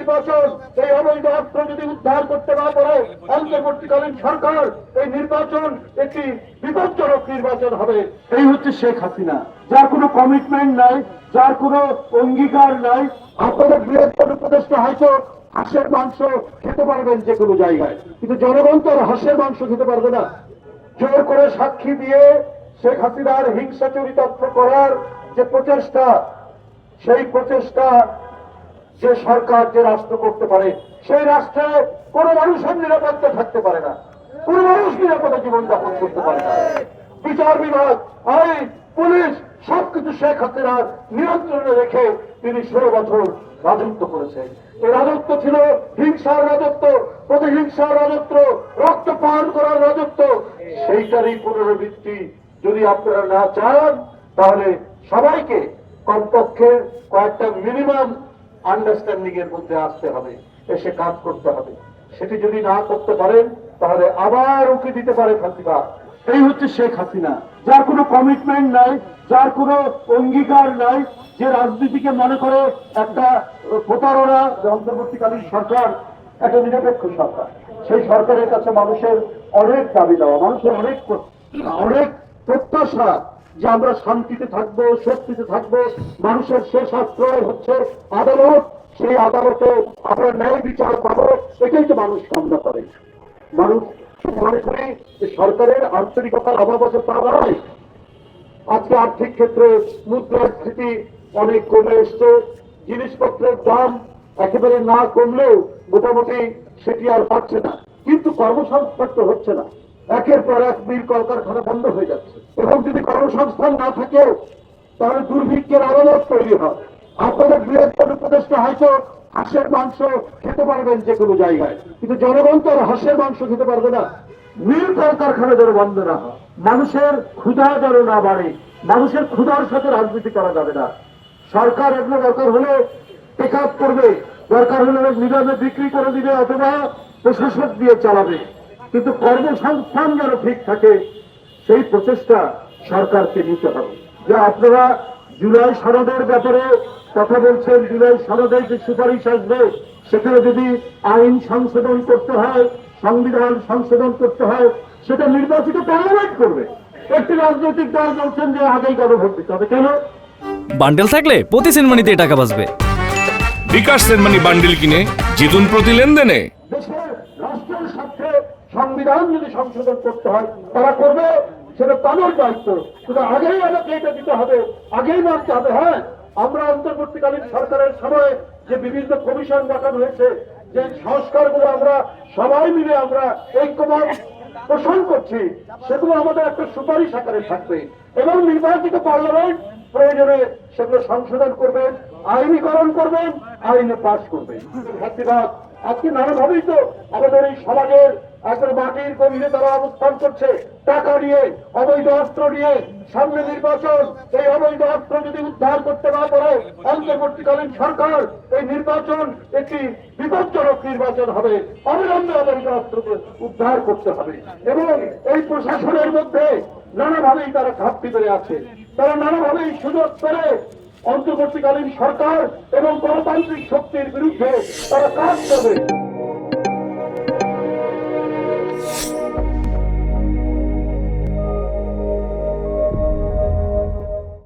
নির্বাচন এই অবৈধ অস্ত্র যদি উদ্ধার করতে না পারে অন্তর্বর্তীকালীন সরকার এই নির্বাচন একটি বিপজ্জনক নির্বাচন হবে। এই হচ্ছে শেখ হাসিনা, যার কোনো কমিটমেন্ট নাই, যার কোনো অঙ্গীকার নাই। আপনাদের বৃহত্তর উপদেষ্টা হয়তো হাঁসের মাংস খেতে পারবেন যে কোনো জায়গায়, কিন্তু জনগণ তো আর হাঁসের মাংস খেতে পারবে না। জোর করে সাক্ষী দিয়ে শেখ হাসিনার হিংসা চরিতার্থ করার যে প্রচেষ্টা, সেই প্রচেষ্টা যে সরকার যে রাষ্ট্র করতে পারে, সেই রাষ্ট্রে কোন মানুষের নিরাপত্তা থাকতে পারে না, কোন মানুষ নিরাপদে জীবনযাপন করতে পারে না। বিচার বিভাগ, আইন, পুলিশ সবকিছু শেখ হাসিনার নিয়ন্ত্রণে রেখে তিনি 16 বছর রাজত্ব করেছেন। এই রাজত্ব ছিল হিংসার রাজত্ব, প্রতিহিংসার রাজত্ব, রক্ত পান করার রাজত্ব। সেইটারই পুনরাবৃত্তি যদি আপনারা না চান, তাহলে সবাইকে কমপক্ষে কয়েকটা মিনিমাম আন্ডারস্ট্যান্ডিং এর মধ্যে আসতে হবে, এসে কাজ করতে হবে। সেটি যদি না করতে পারেন, তাহলে আবার উকি দিতে পারে ফাঁসিবা। এই হচ্ছে শেখ হাসিনা, যার কোনো কমিটমেন্ট নাই, যার কোনো অঙ্গীকার নাই, যে রাজনীতিকে মনে করে একটা প্রতারণা। অন্তর্বর্তীকালীন সরকার একটা নিরপেক্ষ সরকার, সেই সরকারের কাছে মানুষের অনেক দাবি দেওয়া, মানুষের অনেক প্রত্যাশা যে আমরা শান্তিতে থাকবো, শক্তিতে থাকবো। মানুষের শেষ আশ্রয় হচ্ছে আদালত, সেই আদালতে আমরা ন্যায় বিচার পাবো, এটাই তো মানুষ কামনা করে। মানুষ মনে করে যে সরকারের আন্তরিকতার অভাব আছে, তা নয়। আজকে আর্থিক ক্ষেত্রে মুদ্রাস্ফীতি অনেক কমে এসছে, জিনিসপত্রের দাম একেবারে না কমলেও মোটামুটি সেটি আর পাচ্ছে না, কিন্তু কর্মসংস্থান তো হচ্ছে না। একের পর এক মিল কলকারখানা বন্ধ হয়ে যাচ্ছে, এবং যদি কর্মসংস্থান না থাকে তাহলে দুর্ভিক্ষের আলামত তৈরি হয়। আপনাদের বৃহত্তর উপদেষ্টা হয়তো হাঁসের মাংস খেতে পারবেন যে কোনো জায়গায়, কিন্তু জনগণ তো আর হাঁসের মাংস খেতে পারবে না। মিল কলকারখানা যেন বন্ধ না হয়, মানুষের ক্ষুধা যেন না বাড়ে, মানুষের ক্ষুধার সাথে রাজনীতি করা যাবে না। সরকার এগুলো দরকার হলে টেক আপ করবে, দরকার হলে নিলামে বিক্রি করে দিবে, অথবা প্রশাসক দিয়ে চালাবে, কিন্তু কর্মসংস্থান যেন ঠিক থাকে সেই প্রচেষ্টা সরকারকে নিতে হবে। যে আপনারা জুলাই সনদের ব্যাপারে কথা বলছেন, জুলাই সনদের যে সুপারিশ আসবে সেখানে যদি আইন সংশোধন করতে হয়, সংবিধান সংশোধন করতে হয়, সেটা নির্বাচিত পার্লামেন্ট করবে। একটি রাজনৈতিক দল বলছেন যে আগেই গণভোট দিতে হবে। কেন? বান্ডেল থাকলে প্রতি সেনমানিতে টাকা বাঁচবে। বিকাশ সেনমানি বান্ডেল কিনে জিতুন প্রতি লেনদেনে। দেশের রাষ্ট্রের স্বার্থে সংবিধান যদি সংশোধন করতে হয় তারা করবে, সেটা তাদের দায়িত্ব। কিন্তু আগেই আমাকে এটা দিতে হবে, আগেই মানতে হবে। হ্যাঁ, আমরা অন্তর্বর্তীকালীন সরকারের সময় যে বিভিন্ন কমিশন গঠন হয়েছে, যে সংস্কারগুলো আমরা সবাই মিলে আমরা ঐক্যমত পোষণ করছি, সেগুলো আমাদের একটা সুপারিশ আকারে থাকবে, এবং নির্বাচিত পার্লামেন্ট প্রয়োজনে সেগুলো সংশোধন করবেন, আইনীকরণ করবেন, আইনে পাশ করবেন। ফাঁসিবাদ আজকে নানাভাবেই তো আমাদের এই সমাজের একবার মাটির গভীরে তারা অবস্থান করছে, টাকা নিয়ে, অবৈধ অস্ত্র নিয়ে। সামনে নির্বাচন, এই অবৈধ অস্ত্র যদি উদ্ধার করতে না পারে অন্তর্বর্তীকালীন সরকার এই নির্বাচন একটি বিপজ্জনক নির্বাচন হবে। অবিলম্বে অবৈধ অস্ত্র উদ্ধার করতে হবে, এবং এই প্রশাসনের মধ্যে নানাভাবেই তারা ঘাটতি করে আছে, তারা নানাভাবেই সুযোগ পেলে অন্তর্বর্তীকালীন সরকার এবং গণতান্ত্রিক শক্তির বিরুদ্ধে তারা কাজ করবে।